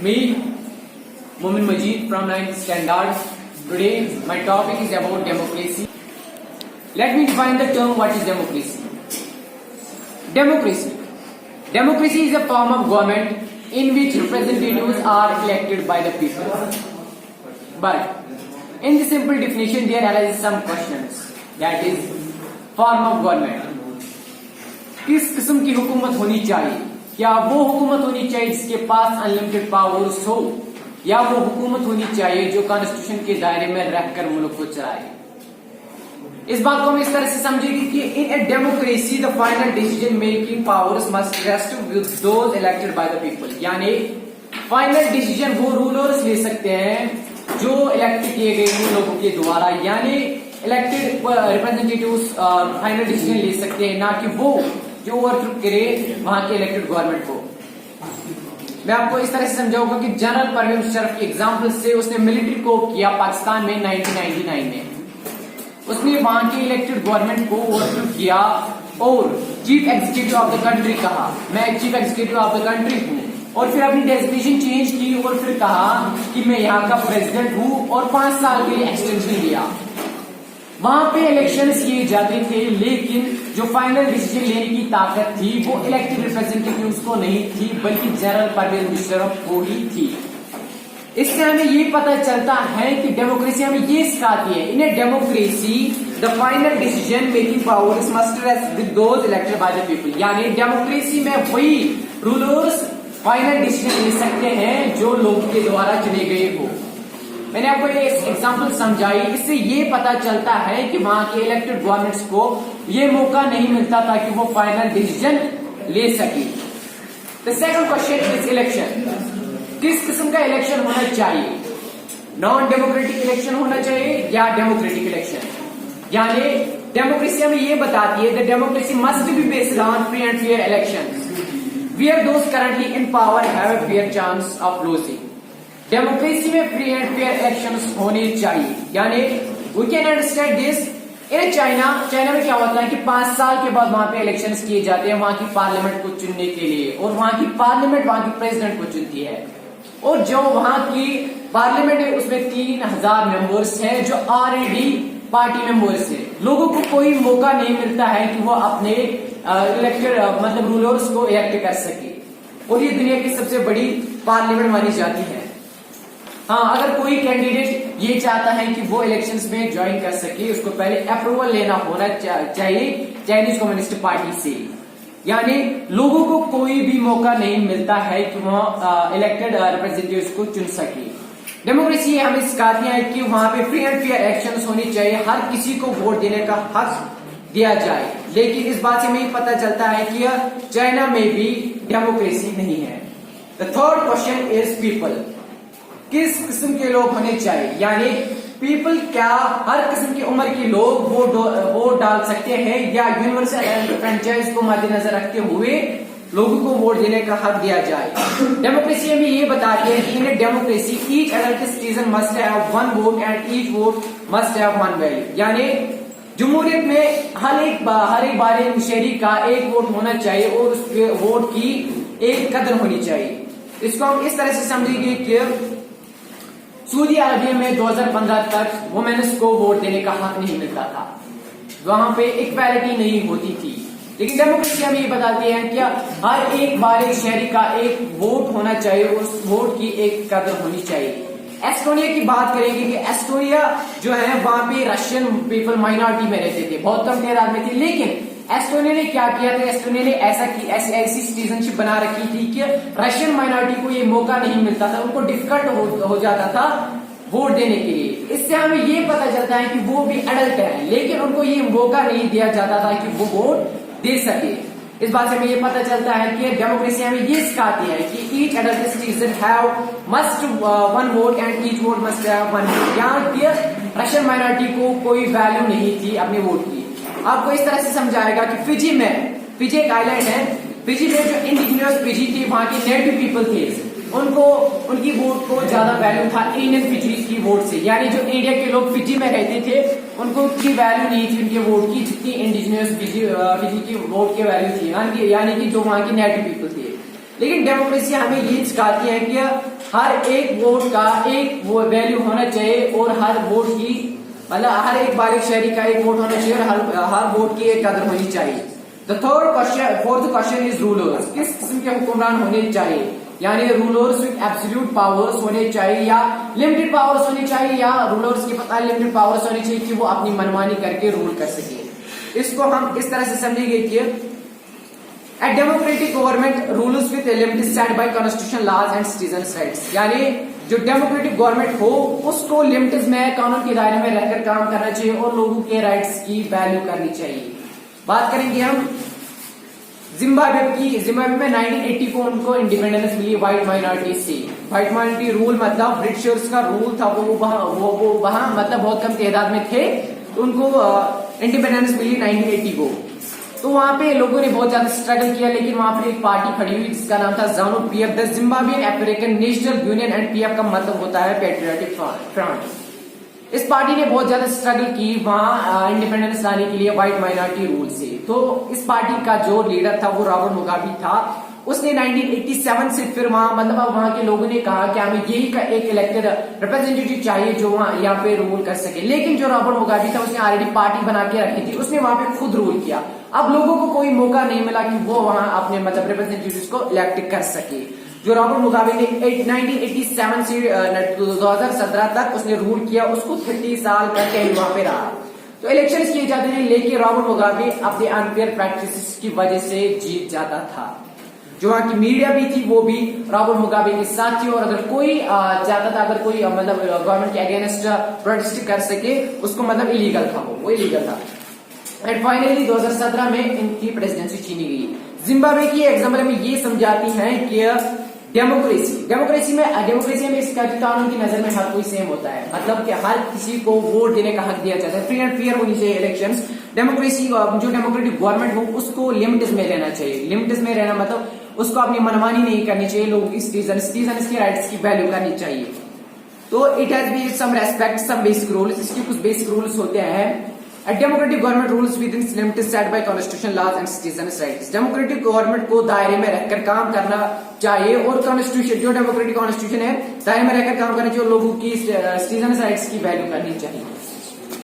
Me, Momin Majid from 9th standard. Today, my topic is about democracy. Let me define the term what is democracy. Democracy. Democracy is a form of government in which representatives are elected by the people. But in the simple definition, there arises some questions. That is, form of government. किस किस्म की हुकूमत होनी चाहिए? क्या वो हुकूमत होनी चाहिए जिसके पास अनलिमिटेड पावर्स हो, या वो हुकूमत होनी चाहिए जो कॉन्स्टिट्यूशन के दायरे में रहकर मुल्क को चलाए? इस बात को हम इस तरह से समझेंगे कि in a democracy the final decision making powers must rest with those elected by the people. यानी फाइनल डिसीजन वो रूलर्स ले सकते हैं जो इलेक्ट किए गए हैं लोगों के द्वारा. यानी इलेक्टेड रिप्रेजेंटेटिव्स फाइनल डिसीजन ले सकते हैं, ना कि वो जो ओवरथ्रो करे वहां के इलेक्टेड गवर्नमेंट को. मैं आपको इस तरह से समझाऊंगा कि जनरल परवेज मुशर्रफ की एग्जांपल से उसने मिलिट्री को किया पाकिस्तान में 1999 में. उसने वहां के इलेक्टेड गवर्नमेंट को ओवरथ्रो किया और chief executive of the country कहा, मैं chief executive of the country हूं. और फिर अपनी डेजिग्नेशन चेंज की और फिर कहा कि मैं यहाँ का प्रेसिडेंट हूं और 5 साल के लिए एक्सटेंशन दिया. वहां पे इलेक्शंस किए जाते थे, लेकिन जो फाइनल डिसीजन लेने की ताकत थी वो इलेक्टेड रिप्रेजेंटेटिव्स को नहीं थी, बल्कि जनरल परवेज मुशर्रफ को ही थी. इससे हमें ये पता चलता है कि डेमोक्रेसी हमें ये सिखाती है, in a democracy the final decision making powers must rest with those elected by the people. यानी डेमोक्रेसी में वही रूलर्स फाइनल डिसीजन ले सकते हैं जो लोगों के द्वारा चुने गए हो. मैंने आपको ये एग्जांपल समझाई, इससे ये पता चलता है कि वहां के इलेक्टेड गवर्नमेंट्स को ये मौका नहीं मिलता था कि वो फाइनल डिसीजन ले सके. The second question is election. किस किस्म का इलेक्शन होना चाहिए? नॉन डेमोक्रेटिक इलेक्शन होना चाहिए या डेमोक्रेटिक इलेक्शन? यानी डेमोक्रेसी हमें ये बताती है the democracy must be based on free and fair elections where those currently in power have a fair chance of losing. Democracy में फ्री एंड फेयर इलेक्शंस होने चाहिए. यानी we can understand this in China में क्या होता है कि 5 साल के बाद वहां पे इलेक्शंस किए जाते हैं वहां की पार्लियामेंट को चुनने के लिए, और वहां की पार्लियामेंट वहां की प्रेसिडेंट को चुनती है. और जो वहां की पार्लियामेंट है उसमें 3000 मेंबर्स हैं जो ऑलरेडी पार्टी मेंबर्स है. लोगों को कोई मौका नहीं मिलता है कि वो अपने इलेक्टेड मतलब रूलर्स को इलेक्ट कर सके, और ये दुनिया की सबसे बड़ी पार्लियामेंट मानी जाती है. हाँ, अगर कोई कैंडिडेट ये चाहता है कि वो इलेक्शंस में ज्वाइन कर सके, उसको पहले अप्रूवल लेना होना चाहिए चाइनीज कम्युनिस्ट पार्टी से. यानी लोगों को कोई भी मौका नहीं मिलता है कि वो इलेक्टेड रिप्रेजेंटेटिव्स को चुन सके. डेमोक्रेसी हमें सिखाती है कि वहां पे फ्री एंड फेयर इलेक्शंस होनी चाहिए, हर किसी को वोट देने का हक दिया जाए. लेकिन इस बात से हमें पता चलता है कि चाइना में भी डेमोक्रेसी नहीं है. The third question is people. किस किस्म के लोग होने चाहिए? यानी पीपल, क्या हर किस्म की उम्र के लोग वोट डाल सकते हैं, या यूनिवर्सल फ्रेंचाइज को मद्देनजर रखते हुए लोगों को वोट देने का हक दिया जाए? डेमोक्रेसी में ये बताती है कि in democracy each adult citizen must have 1 vote and each vote must have 1 value. यानी जमहूरियत में हर एक बार शहरी का एक वोट होना चाहिए और उस वोट की एक कदर होनी चाहिए. इसको हम इस तरह से समझेंगे कि सऊदी अरबिया में 2015 तक वुमेन्स को वोट देने का हक नहीं मिलता था, वहां पे इक्वालिटी नहीं होती थी. लेकिन डेमोक्रेसी हमें ये बताती है कि हर एक बार एक शहरी का एक वोट होना चाहिए, उस वोट की एक कदर होनी चाहिए. एस्टोनिया की बात करेंगे कि एस्टोनिया जो है वहां पे रशियन पीपल माइनॉरिटी में रहते थे, बहुत कम तादाद में थे. लेकिन एस्टोनिया ने क्या किया था, एस्टोनिया ने ऐसी सिटीजनशिप बना रखी थी कि रशियन माइनॉरिटी को ये मौका नहीं मिलता था, उनको डिफिकल्ट हो जाता था वोट देने के लिए. इससे हमें ये पता चलता है कि वो भी अडल्ट है, लेकिन उनको ये मौका नहीं दिया जाता था कि वो वोट दे सके. इस बात से हमें ये पता चलता है कि डेमोक्रेसी हमें ये सिखाती है कि each adult citizen have must 1 vote and each vote must have 1 vote. यहाँ की रशियन माइनॉरिटी को कोई वैल्यू नहीं थी अपने वोट की. आपको इस तरह से समझाएगा कि फिजी एक आइलैंड है, फिजी में जो इंडिजिनियस फिजी थी, वहां के नेटिव पीपल थे, उनकी वोट को ज्यादा वैल्यू था इंडियन फिजीज की वोट से. यानी जो इंडिया के लोग फिजी में रहते थे उनको उतनी वैल्यू नहीं थी उनके वोट की जितनी इंडिजिनियस फिजी की वोट की वैल्यू थी, यानी कि जो वहां के नेटिव पीपल थे. लेकिन डेमोक्रेसी हमें ये सिखाती है कि हर एक वोट का एक वो वैल्यू होना चाहिए और हर वोट की मतलब हर एक बालिग शहरी का एक वोट होना चाहिए और हर वोट की एक कदर होनी चाहिए। The fourth question is rulers. किस किस्म के हुक्मरान होने चाहिए, यानी रूलर्स विद एब्सोल्यूट पावर्स होने चाहिए या लिमिटेड पावर्स होने चाहिए, या रूलर्स के पास लिमिटेड पावर्स होने चाहिए कि वो अपनी मनमानी करके रूल कर सके। इसको हम इस तरह से समझेंगे कि A democratic government rules with limits set by constitution laws and citizens rights, यानी जो डेमोक्रेटिक गवर्नमेंट हो उसको लिमिट्स में कानून के दायरे में रहकर काम करना चाहिए और लोगों के राइट्स की वैल्यू करनी चाहिए। बात करेंगे हम जिम्बाब्वे की। जिम्बाब्वे में 1980 को उनको इंडिपेंडेंस मिली व्हाइट माइनॉरिटी से। व्हाइट माइनॉरिटी रूल मतलब ब्रिटिशर्स का रूल था, वो वहां मतलब बहुत कम तादाद में थे, तो उनको इंडिपेंडेंस मिली 1980 को। तो वहां पे लोगों ने बहुत ज्यादा स्ट्रगल किया, लेकिन वहां पे एक पार्टी खड़ी हुई जिसका नाम था ZANU PF, the Zimbabwean African National Union, and PF का मतलब होता है पैट्रियोटिक फ्रंट। इस पार्टी ने बहुत ज्यादा स्ट्रगल की वहां इंडिपेंडेंस लाने के लिए व्हाइट माइनॉरिटी रूल से। तो इस पार्टी का जो लीडर था वो रॉबर्ट मुगाबे था। उसने 1987 से फिर वहां के लोगों ने कहा कि हमें यही का एक इलेक्टेड रिप्रेजेंटेटिव चाहिए जो वहां यहाँ पे रूल कर सके। लेकिन जो रॉबर्ट मुगाबे था उसने ऑलरेडी पार्टी बना के रखी थी, उसने वहां पे खुद रूल किया। अब लोगों को कोई मौका नहीं मिला कि वो वहां अपने रिप्रेजेंटेटिव को इलेक्ट कर सके। जो रॉबर्ट मुगाबे ने 1987 से 2017 तक उसने रूल किया, उसको 30 साल तक वहां पे रहा। तो इलेक्शन किए जाते थे, लेकिन रॉबर्ट मुगाबे अपने अनफेयर प्रैक्टिस की वजह से जीत जाता था। जो वहां की मीडिया भी थी वो भी रॉबर्ट मुगाबे के साथ थी, और अगर कोई चाहता था, अगर कोई गवर्नमेंट के अगेंस्ट प्रोटेस्ट कर सके, उसको इलीगल था, वो इलीगल था। एंड फाइनली 2017 में इनकी प्रेसिडेंसी छीनी गई। जिम्बाब्वे की एग्जाम्पल में ये समझाती है कि डेमोक्रेसी में इसका कानून की नजर में हर कोई सेम होता है, मतलब कि हर किसी को वोट देने का हक दिया जाता है, फ्री एंड फेयर होनी चाहिए इलेक्शंस। डेमोक्रेसी जो डेमोक्रेटिक गवर्नमेंट हो उसको लिमिट्स में रहना चाहिए। लिमिट्स में रहना मतलब उसको अपनी मनमानी नहीं करनी चाहिए, लोगों की सिटीजन की राइट्स की वैल्यू करनी चाहिए। तो it has be some respect some basic rules. इसके कुछ बेसिक रूल्स होते हैं। A democratic government rules within limits set by constitution laws and citizens rights। Democratic government को दायरे में रहकर काम करना चाहिए, और कॉन्स्टिट्यूशन जो डेमोक्रेटिक कॉन्स्टिट्यूशन है दायरे में रहकर काम करना चाहिए, और लोगों की सिटीजन राइट्स की वैल्यू करनी चाहिए।